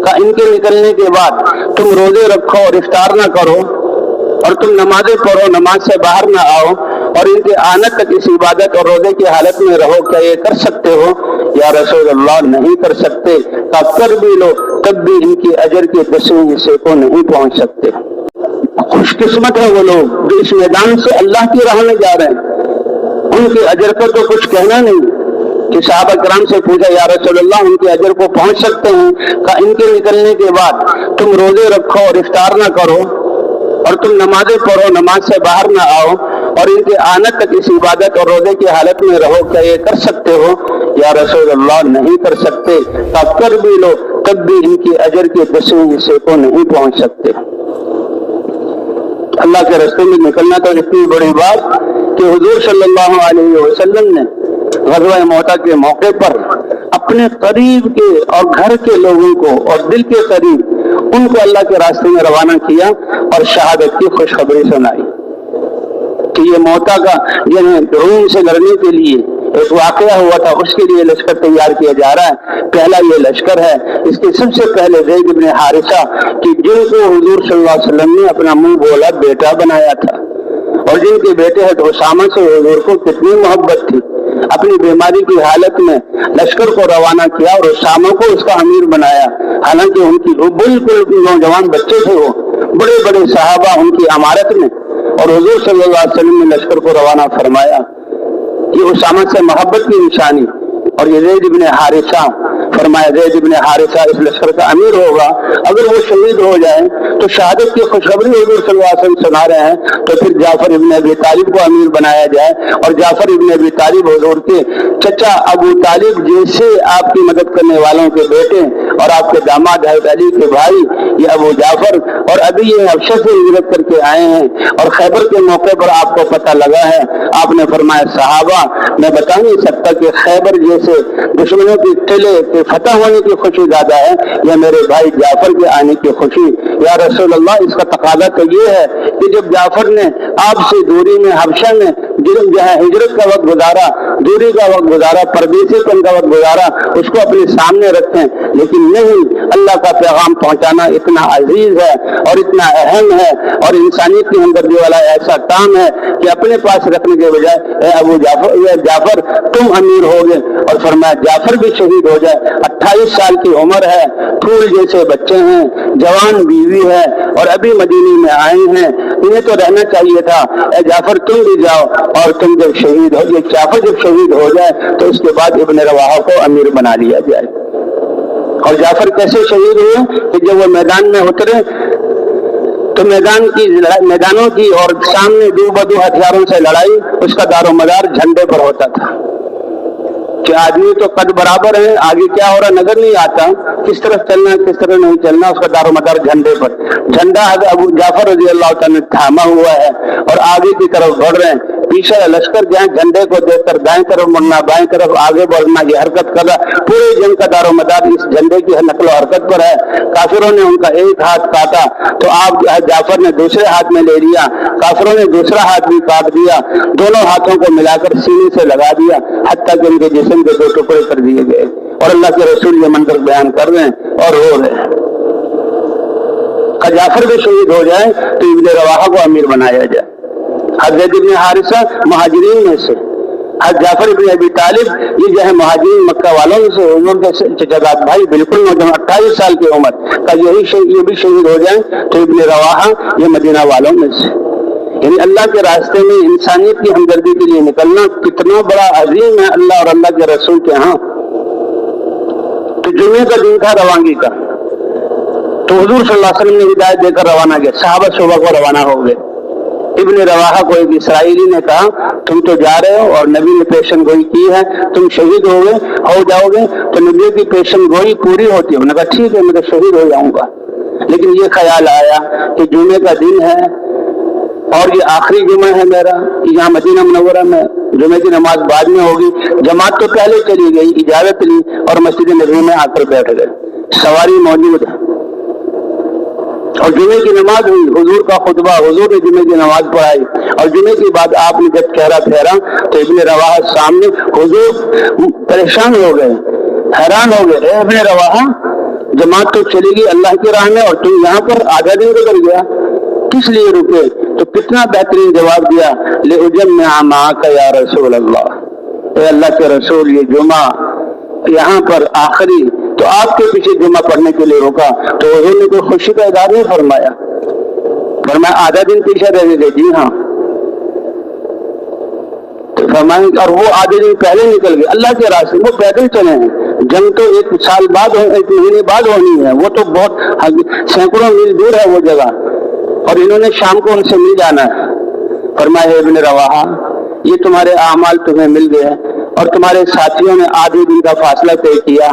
کہا ان کے نکلنے کے بعد تم روزے رکھو اور افطار نہ کرو اور تم نمازیں پڑھو، نماز سے باہر نہ آؤ اور ان کے آنے تک اس عبادت اور روزے کی حالت میں رہو، کیا یہ کر سکتے ہو؟ یا رسول اللہ نہیں کر سکتے۔ کہا کر بھی لو تب بھی ان کی اجر کے 10ویں حصے کو نہیں پہنچ سکتے۔ خوش قسمت ہے وہ لوگ جو اس میدان سے اللہ کی راہ میں جا رہے ہیں، ان کے اجر کا تو کچھ کہنا نہیں۔ کہ صحابہ کرام سے پوچھا یا رسول اللہ ان کے اجر کو پہنچ سکتے ہیں؟ کہا ان کے نکلنے کے بعد تم روزے رکھو اور افطار نہ کرو اور تم نمازیں پڑھو، نماز سے باہر نہ آؤ اور ان کے آنے تک اس عبادت اور روزے کی حالت میں رہو، کیا یہ کر سکتے ہو؟ یا رسول اللہ نہیں کر سکتے۔ کہا کر بھی لو تب بھی ان کی اجر کے 10ویں حصے کو نہیں پہنچ سکتے۔ اللہ کے راستے میں نکلنا تو اتنی بڑی بات کہ حضور صلی اللہ علیہ وسلم نے غزوہ موتا کے موقع پر اپنے قریب کے اور گھر کے لوگوں کو اور دل کے قریب ان کو اللہ کے راستے میں روانہ کیا اور شہادت کی خوشخبری سنائی کہ یہ موتا کا روم سے لڑنے کے لیے ایک واقعہ ہوا تھا، اس کے لیے لشکر تیار کیا جا رہا ہے۔ پہلا یہ لشکر ہے، اس کے سب سے پہلے زید بن حارثہ کہ جن کو حضور صلی اللہ علیہ وسلم نے اپنا منہ بولا بیٹا بنایا تھا اور جن کے بیٹے حضرت اسامہ سے حضور کو کتنی محبت تھی، اپنی بیماری کی حالت میں لشکر کو روانہ کیا اور اسامہ کو اس کا امیر بنایا، حالانکہ ان کی بالکل نوجوان بچے تھے، وہ بڑے بڑے صحابہ ان کی امارت میں، اور حضور صلی اللہ علیہ وسلم نے لشکر کو روانہ فرمایا۔ یہ اسامہ سے محبت کی نشانی، اور یہ زید بن حارثہ فرمایا زید بن حارثہ اس لشکر کا امیر ہوگا، اگر وہ شہید ہو جائے تو شہادت کی خوشخبری حضور صلی اللہ علیہ وسلم سنا رہے ہیں، تو پھر جعفر ابن ابی طالب کو امیر بنایا جائے، اور جعفر ابن ابی طالب حضور کے چچا ابو طالب جیسے آپ کی مدد کرنے والوں کے بیٹے اور آپ کے داماد حضرت علی کے بھائی یہ ابو جعفر، اور ابھی یہ حبشہ سے ہجرت کر کے آئے ہیں، اور خیبر کے موقع پر آپ کو پتہ لگا ہے، آپ نے فرمایا صحابہ میں بتا نہیں سکتا کہ خیبر جیسے دشمنوں کی قلعے کے فتح ہونے کی خوشی زیادہ ہے یا میرے بھائی جعفر کے آنے کی خوشی؟ یا رسول اللہ اس کا تقاضا تو یہ ہے کہ جب جعفر نے آپ سے دوری میں حبشہ میں ہجرت کا وقت گزارا، دوری کا وقت گزارا، پردیسی پن کا وقت گزارا، اس کو اپنے سامنے رکھیں، لیکن نہیں، اللہ کا پیغام پہنچانا اتنا عزیز ہے اور اتنا اہم ہے اور انسانیت کی ہمدردی والا ایسا کام ہے کہ اپنے پاس رکھنے کے بجائے اے ابو جعفر تم امیر ہوگے، اور فرمایا جعفر بھی شہید ہو جائے، 28 سال کی عمر ہے، پھول جیسے بچے ہیں، جوان بیوی ہے اور ابھی مدینے میں آئے ہیں، انہیں تو رہنا چاہیے تھا، اے جعفر تم بھی جاؤ، اور تم جب شہید ہو جائے، جعفر جب شہید ہو جائے تو اس کے بعد ابن رواحہ کو امیر بنا لیا جائے۔ اور جعفر کیسے شہید ہوئے کہ جب وہ میدان میں اترے تو میدانوں کی اور سامنے دو بدو ہتھیاروں سے لڑائی، اس کا دار و مدار جھنڈے پر ہوتا تھا کہ آدمی تو قد برابر ہے، آگے کیا ہو رہا نظر نہیں آتا، کس طرف چلنا کس طرف نہیں چلنا، اس کا دار و مدار جھنڈے پر، جھنڈا ابو جعفر رضی اللہ تعالیٰ نے تھاما ہوا ہے اور آگے کی طرف بڑھ رہے ہیں، پیچھے لشکر جہاں جھنڈے کو دیکھ کر دائیں طرف مڑنا، بائیں طرف آگے بڑھنا، یہ حرکت کر رہا، پورے جنگ کا دار و مدار اس جھنڈے کی نقل و حرکت پر ہے۔ کافروں نے ان کا ایک ہاتھ کاٹا تو آپ جعفر نے دوسرے ہاتھ میں لے لیا، کافروں نے دوسرا ہاتھ بھی کاٹ دیا، دونوں ہاتھوں کو ملا کر سینے سے لگا دیا، حتیٰ کہ ان کے جسم کے 2 ٹکڑے کر دیے گئے، اور اللہ کے رسول یہ منظر بیان کر رہے ہیں اور رو رہے ہیں۔ جعفر بھی شہید ہو جائے تو ابن رواحہ کو امیر بنایا جائے۔ حضرت ابن حارثہ مہاجرین میں سے، حضرت جعفر ابن ابی طالب یہ جو ہے مہاجرین مکہ والوں میں سے، حضور کے چچا بھائی بالکل نوجوان 28 سال کی عمر کا یہ بھی شہید ہو جائیں تو ابن رواحہ یہ مدینہ والوں میں سے۔ یعنی اللہ کے راستے میں انسانیت کی ہمدردی کے لیے نکلنا کتنا بڑا عظیم ہے اللہ اور اللہ کے رسول کے ہاں۔ تو جمعے کا دن تھا روانگی کا، تو حضور صلی اللہ علیہ وسلم نے ہدایت دے کر روانہ کیا، صحابہ صبح کو روانہ ہو گئے۔ ابن رواحہ کو ایک اسرائیلی نے کہا تم تو جا رہے ہو اور نبی نے پیشن گوئی کی ہے، تم شہید ہو جاؤ گے تو نبی کی پیشن گوئی پوری ہوتی ہے، انہوں نے کہا ٹھیک ہے میں تو شہید ہو جاؤں گا، لیکن یہ خیال آیا کہ جمعے کا دن ہے اور یہ آخری جمعہ ہے میرا یہاں مدینہ منورہ میں، جمعے کی نماز بعد میں ہوگی، جماعت تو پہلے چلی گئی، اجازت لی اور مسجد نبوی میں آ کر بیٹھ گئے، سواری موجود ہے اور جمعے کی نماز ہوئی، حضور کا خطبہ، حضور نے جمعے کی نماز پڑھائی، اور جمعے کے بعد آپ نے جب چہرہ پھیرا تو ابن رواحہ سامنے، حضور پریشان ہو گئے، حیران ہو گئے، اے ابن رواحہ जमात तो चलेगी अल्लाह की राह में और तुम यहाँ पर आधा दिन गुजर गया, किस लिए रुके? तो कितना बेहतरीन जवाब दिया, लिउजम्मिअ मअका या रसूल अल्लाह, ए अल्लाह के रसूल ये जुमा यहाँ पर आखिरी, तो आपके पीछे जुमा पढ़ने के लिए रोका। तो हुजूर ने कोई खुशी का इजहार नहीं फरमाया, फरमाया आधा दिन पीछे रह गए। जी हाँ, तो फरमाएं, और वो आधे दिन पहले निकल गए अल्लाह के रास्ते, वो पैदल चले हैं। जंग तो 1 साल बाद, 1 महीने बाद होनी है, वो तो बहुत सैकड़ों मील दूर है वो जगह, और इन्होंने शाम को उनसे मिल जाना है। फरमाया इब्न रवाहा, ये तुम्हारे आमाल तुम्हें मिल गए और तुम्हारे साथियों ने आधे दिन का फासला तय किया,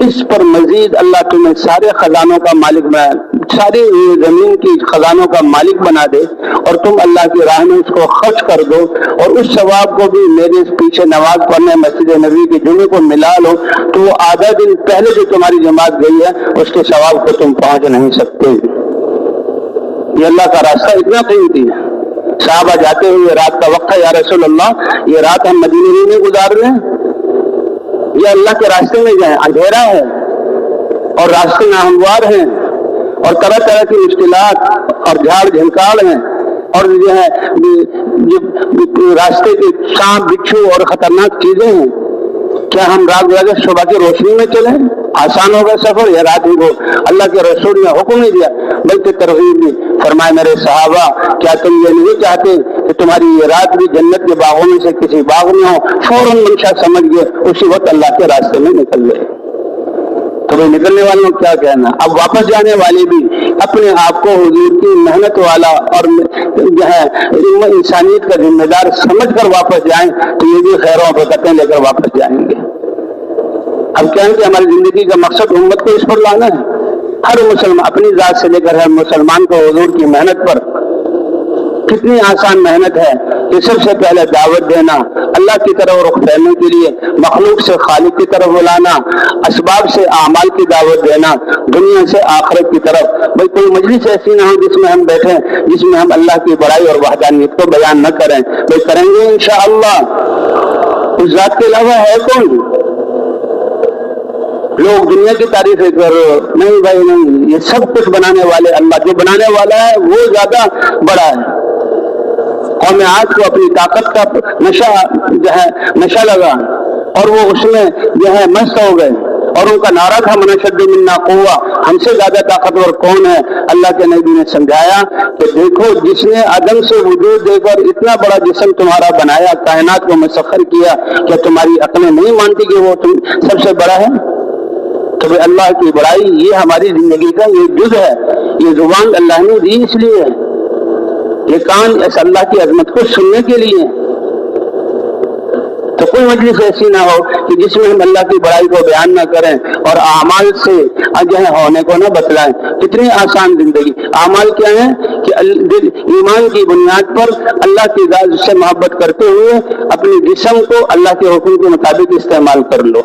इस पर मजीद अल्लाह तुम्हें सारे खजानों का मालिक बनाए, सारी जमीन की खजानों का मालिक बना दे, और तुम अल्लाह की राह में उसको खर्च कर दो, और उस सवाब को भी मेरे पीछे नमाज पढ़ने मस्जिद नबी के जुमे को मिला लो, तो वो आधा दिन पहले जो तुम्हारी जमात गई है उसके सवाब को तुम पहुंच नहीं सकते। ये अल्लाह का रास्ता इतना कीमती है। साहबा जाते हुए रात का वक्त है, या रसूल अल्लाह ये रात हम मदीने में गुजार लें या अल्लाह के रास्ते में जाएं? अंधेरा है और रास्ते नाहमवार हैं और तरह तरह की मुश्किलात और झाड़ झंकाड़ हैं, और जो है जो रास्ते के सांप बिच्छू और खतरनाक चीजें हैं। क्या हम रात रात सुबह की रोशनी में चलें? आसान होगा सफर, या रात ही को? अल्लाह के रसूल ने हुक्म नहीं दिया बल्कि तरगीब दी। फरमाए मेरे सहाबा, क्या तुम ये नहीं चाहते कि तुम्हारी ये रात भी जन्नत के बागों में से किसी बाग में हो? फौरन मंशा समझ गए, उसी वक्त अल्लाह के रास्ते में निकल गए। तो भाई निकलने वालों क्या कहना। अब वापस जाने वाले भी अपने आप को हुजूर की मेहनत वाला और जो है इंसानियत का जिम्मेदार समझ कर वापस जाएं, तो ये भी खैरों बरकतें लेकर वापस जाएंगे। अब क्या है कि हमारी जिंदगी का मकसद उम्मत को इस पर लाना है। हर मुसलमान, अपनी जात से लेकर हर मुसलमान को हुजूर की मेहनत पर, कितनी आसान मेहनत है कि सबसे पहले दावत देना, अल्लाह की तरफ रुख फेरने के लिए मखलूक से खालिक की तरफ बुलाना, असबाब से आमाल की दावत देना, दुनिया से आखिरत की तरफ। भाई कोई मजलिस ऐसी ना हो जिसमें हम बैठे, जिसमें हम अल्लाह की बड़ाई और वहदानियत को बयान न करें। भाई करेंगे इंशाअल्लाह, उस जात के अलावा है कौन? लोग दुनिया की तारीफ कर, नहीं भाई नहीं, ये सब कुछ बनाने वाले अल्लाह, जो बनाने वाला है वो ज्यादा बड़ा है। कौम आज को अपनी ताकत का नशा लगा और वो उसमें जो है मस्त हो गए, और उनका नारा था मन अशद्दु मिन्ना कुव्वा, हमसे ज्यादा ताकतवर कौन है? अल्लाह के नबी ने समझाया कि देखो, जिसने अदम से वजूद देकर इतना बड़ा जिस्म तुम्हारा बनाया, कायनात को मुसख्खर किया, क्या तुम्हारी अक्लें नहीं मानती कि वो तुम सबसे बड़ा है? तो भाई अल्लाह की बड़ाई ये हमारी जिंदगी का ये जुज़ है। ये जुबान अल्लाह ने दी इसलिए, ये कान इस अल्लाह की अजमत को सुनने के लिए। तो कोई मजलिस ऐसी ना हो कि जिसमें हम अल्लाह की बड़ाई को बयान ना करें और आमाल से जो है होने को ना बतलाएं। कितनी आसान जिंदगी। आमाल क्या है कि ईमान की बुनियाद पर अल्लाह की जात से मोहब्बत करते हुए अपने जिस्म को अल्लाह के हुक्म के मुताबिक इस्तेमाल कर लो।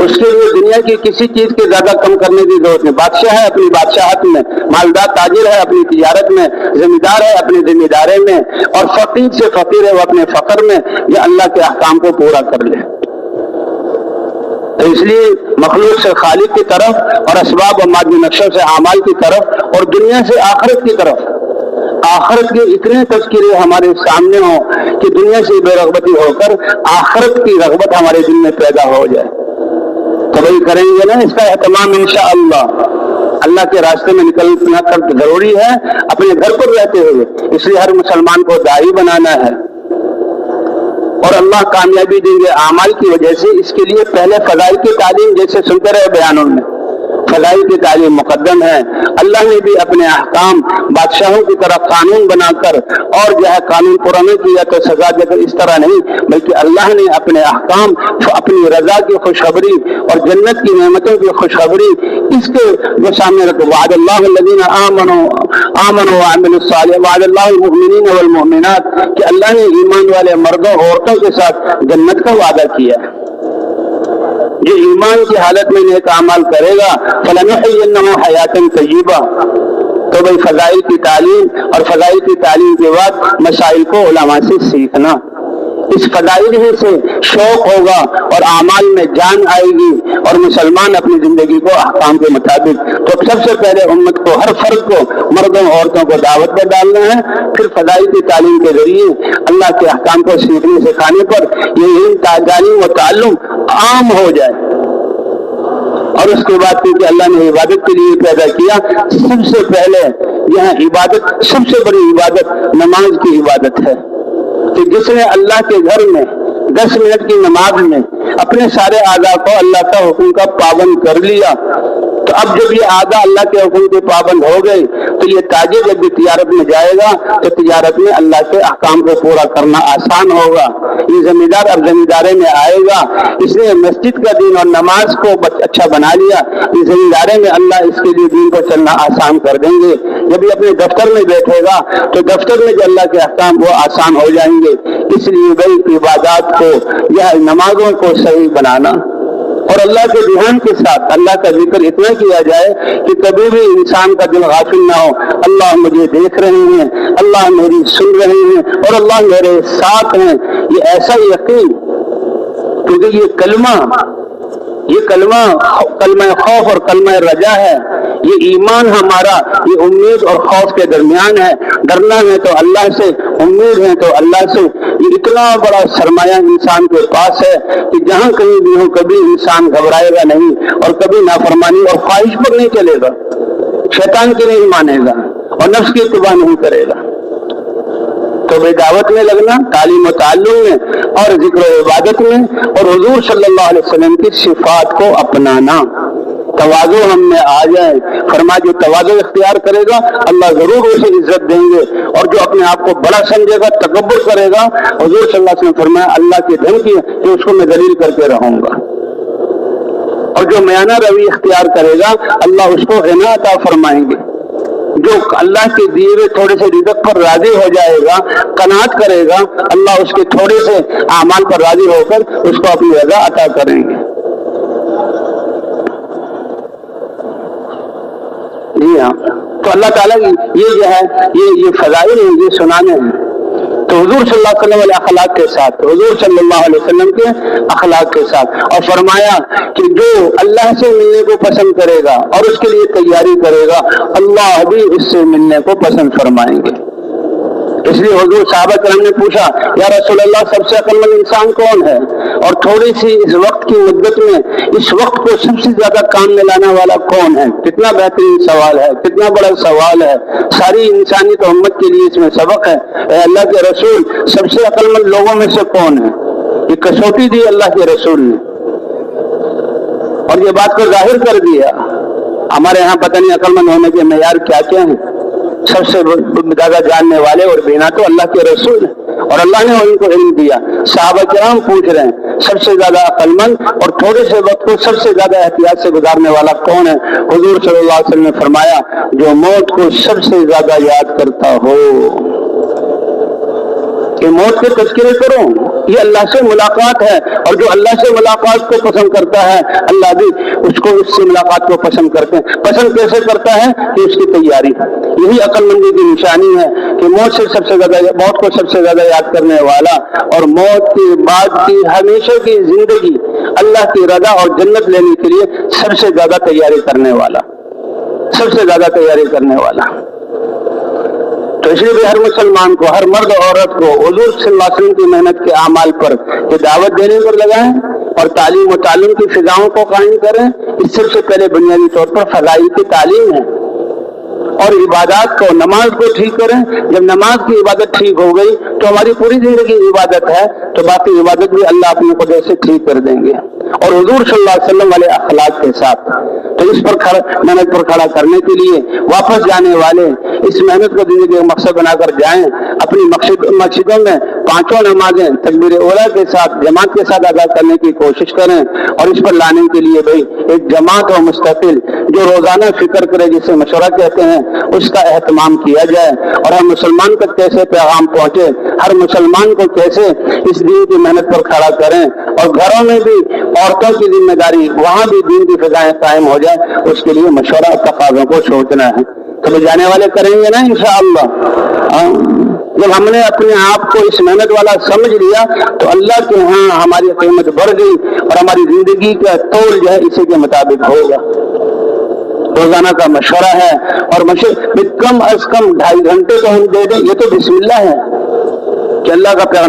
उसके लिए दुनिया की किसी चीज के ज्यादा कम करने की जरूरत नहीं। बादशाह है अपनी बादशाहत में, मालदार ताजिर है अपनी तिजारत में, जमींदार है अपनी जमींदारे में, और फकीर से फकीर है वो अपने फकर में, या अल्लाह के अहकाम को पूरा कर ले। तो इसलिए मखलूक से खालिक की तरफ और असबाब और मादी नक्शों से आमाल की तरफ और दुनिया से आखिरत की तरफ, आखिरत के इतने तज़किरे हमारे सामने हो कि दुनिया से बेरग़बती होकर आखिरत की रग़बत हमारे दिल में पैदा हो जाए। तो वही करेंगे ना इसका एहतमाम इंशाअल्लाह। अल्लाह के रास्ते में निकलना कर जरूरी है अपने घर पर रहते हुए, इसलिए हर मुसलमान को दाई बनाना है और अल्लाह कामयाबी देंगे आमाल की वजह से। इसके लिए पहले फज़ाइल की तालीम, जैसे सुनते रहे बयानों में, फज़ाइल की तालीम मुक़द्दम है। अल्लाह ने भी अपने अहकाम बादशाहों की तरह कानून बनाकर और जो है कानून पूरा नहीं किया तो सजा देकर इस तरह नहीं, बल्कि अल्लाह ने अपने अहकाम, अपनी रजा की खुशखबरी और जन्नत की नेमतों की खुशखबरी इसके जो सामने रखे। वअदल्लाहु अल्लज़ीना आमनू व अमिलुस सालिहात वअदल्लाहु मुमिनीन वल मुमिनात, कि अल्लाह ने ईमान वाले मर्दों औरतों के साथ जन्नत का वादा किया है। जो ईमान की हालत में नेक अमाल करेगा फलनुहयिन्नहु हयातन तय्यिबा। तो भाई फज़ाइल की तालीम और फज़ाइल की तालीम के बाद मसाइल को उलमा से सीखना, इस फदाइल से शौक होगा और आमाल में जान आएगी और मुसलमान अपनी जिंदगी को अहकाम के मुताबिक। तो सबसे पहले उम्मत को, हर फर्द को, मर्दों औरतों को दावत पर डालना है, फिर फदाइल की तालीम के जरिए अल्लाह के अहकाम को सीखने सिखाने पर ये तालीम और ताल्लुम आम हो जाए। और उसके बाद क्योंकि अल्लाह ने इबादत के लिए पैदा किया, सबसे पहले यह इबादत, सबसे बड़ी इबादत नमाज की इबादत है कि जिसने अल्लाह के घर में 10 मिनट की नमाज में अपने सारे आदा को अल्लाह का हुक्म का पाबंद कर लिया, तो अब जब ये आदा अल्लाह के हुक्म के पाबंद हो गए तो ये ताजिर जब भी तिजारत में जाएगा तो तिजारत में अल्लाह के अहकाम को पूरा करना आसान होगा। ये जमींदार अब जमींदारे में आएगा, इसने मस्जिद का दिन और नमाज को अच्छा बना लिया, इस जमींदारे में अल्लाह इसके लिए दिन को चलना आसान कर देंगे। जब ये अपने दफ्तर में बैठेगा तो दफ्तर में जो अल्लाह के अहकाम वो आसान हो जाएंगे। इसलिए भाई इबादत को या नमाजों को सही बनाना और अल्लाह के ध्यान के साथ अल्लाह का जिक्र इतना किया जाए कि कभी भी इंसान का दिल गाफिल ना हो। अल्लाह मुझे देख रहे हैं, अल्लाह मेरी सुन रहे हैं और अल्लाह मेरे साथ हैं। ये ऐसा यकीन, क्योंकि ये कलमा खौफ और कलमा रजा है। ये ईमान हमारा, ये उम्मीद और खौफ के दरमियान है। डरना है तो अल्लाह से, उम्मीद है तो अल्लाह से। ये इतना बड़ा सरमाया इंसान के पास है कि जहां कहीं भी हो कभी इंसान घबराएगा नहीं और कभी नाफरमानी और ख्वाहिश पर नहीं चलेगा, शैतान की नहीं मानेगा और नफ्स की इत्तिबा नहीं करेगा। तो बेदावत में लगना, तालीम और ताल्लुम में और जिक्र और इबादत में और हुजूर सल्लल्लाहु अलैहि वसल्लम की सिफात को अपनाना। तवाज़ु हम में आ जाए, फरमा जो तवाज़ु इख्तियार करेगा अल्लाह जरूर उसे इज्जत देंगे, और जो अपने आप को बड़ा समझेगा, तकब्बुर करेगा, हुजूर सल्लल्लाहु अलैहि वसल्लम फरमाया अल्लाह की धन की कि उसको मैं दलील करके रहूंगा। और जो मयाना रवि इख्तियार करेगा अल्लाह उसको ग़िना अता फरमाएंगे। जो अल्लाह के दिए हुए थोड़े से रिज़्क़ पर राजी हो जाएगा, कनात करेगा, अल्लाह उसके थोड़े से आमाल पर राजी होकर उसको अपनी रज़ा अता करेंगे। जी हाँ, तो अल्लाह ताला की ये जो है ये फज़ाइल है, ये सुनाने हैं। तो हुजूर सल्लल्लाहु अलैहि वसल्लम अखलाक के साथ, हुजूर सल्लल्लाहु अलैहि वसल्लम के अखलाक के साथ, और फरमाया कि जो अल्लाह से मिलने को पसंद करेगा और उसके लिए तैयारी करेगा, अल्लाह भी उससे मिलने को पसंद फरमाएंगे। इसलिए हुजूर साहबा किराम ने पूछा, या रसूल अल्लाह सबसे अक्लमंद इंसान कौन है? और थोड़ी सी इस वक्त की मुद्दत में इस वक्त को सबसे ज्यादा काम में लाने वाला कौन है? कितना बेहतरीन सवाल है, कितना बड़ा सवाल है। सारी इंसानियत और उम्मत के लिए इसमें सबक है। अल्लाह के रसूल सबसे अक्लमंद लोगों में से कौन है? ये कसौटी दी अल्लाह के रसूल ने और ये बात को जाहिर कर दिया। हमारे यहाँ पता नहीं अक्लमंद होने के मेयार क्या क्या है। सबसे ज्यादा जानने वाले और बिना तो अल्लाह के रसूल और अल्लाह ने उनको इल्म दिया। सहाबा किराम पूछ रहे हैं सबसे ज्यादा अक्लमंद और थोड़े से वक्त को सबसे ज्यादा एहतियात से गुजारने वाला कौन है? हुजूर सल्लल्लाहु अलैहि वसल्लम ने फरमाया, जो मौत को सबसे ज्यादा याद करता हो। कि मौत के तज़किरे करो, ये अल्लाह से मुलाकात है, और जो अल्लाह से मुलाकात को पसंद करता है अल्लाह भी उसको उससे मुलाकात को पसंद करते हैं। पसंद कैसे करता है? कि उसकी तैयारी। यही अक्लमंदी की निशानी है कि मौत को सबसे ज्यादा याद करने वाला और मौत के बाद की हमेशा की जिंदगी अल्लाह की रज़ा और जन्नत लेने के लिए सबसे ज्यादा तैयारी करने वाला, सबसे ज्यादा तैयारी करने वाला। तो इसलिए भी हर मुसलमान को, हर मर्द औरत को हुजूर सल्लल्लाहु अलैहि वसल्लम की मेहनत के अमाल पर ये दावत देने पर लगाएं और तालीम और तालीम की फिजाओं को कायम करें। इस सबसे पहले बुनियादी तौर पर फज़ाइल की तालीम है और इबादत को, नमाज को ठीक करें। जब नमाज की इबादत ठीक हो गई तो हमारी पूरी जिंदगी इबादत है, तो बाकी इबादत भी अल्लाह अपनी कुदरत से ठीक कर देंगे। और हुजूर सल्लल्लाहु अलैहि वसल्लम वाले अखलाक के साथ, तो इस पर मेहनत पर खड़ा करने के लिए वापस जाने वाले इस मेहनत को जिंदगी का मकसद बनाकर जाएं। अपनी मस्जिदों में 5 नमाजें तकबीर औला के साथ, जमात के साथ अदा करने की कोशिश करें। और इस पर लाने के लिए भाई एक जमात और मुस्तकिल जो रोजाना फिक्र करे, जिसे मशवरा कहते हैं, उसका एहतमाम किया जाए। और हर मुसलमान तक कैसे पैगाम पहुंचे, हर मुसलमान को कैसे इस दीन की मेहनत पर खड़ा करें, और घरों में भी औरतों की जिम्मेदारी, वहां भी दीन की फिजाएं कायम हो जाए, उसके लिए मशवरा तकाज़ों को सोचना है। तो जाने वाले करेंगे ना इंशाअल्लाह। جب ہم نے اپنے آپ کو اس محنت والا سمجھ لیا تو اللہ کے ہاں ہماری قیمت بڑھ گئی اور ہماری زندگی کا تول جو ہے اسی کے مطابق ہوگا۔ روزانہ کا مشورہ ہے اور کم از کم 2.5 گھنٹے تو ہم دے دیں، یہ تو بسم اللہ ہے کہ اللہ کا پیغام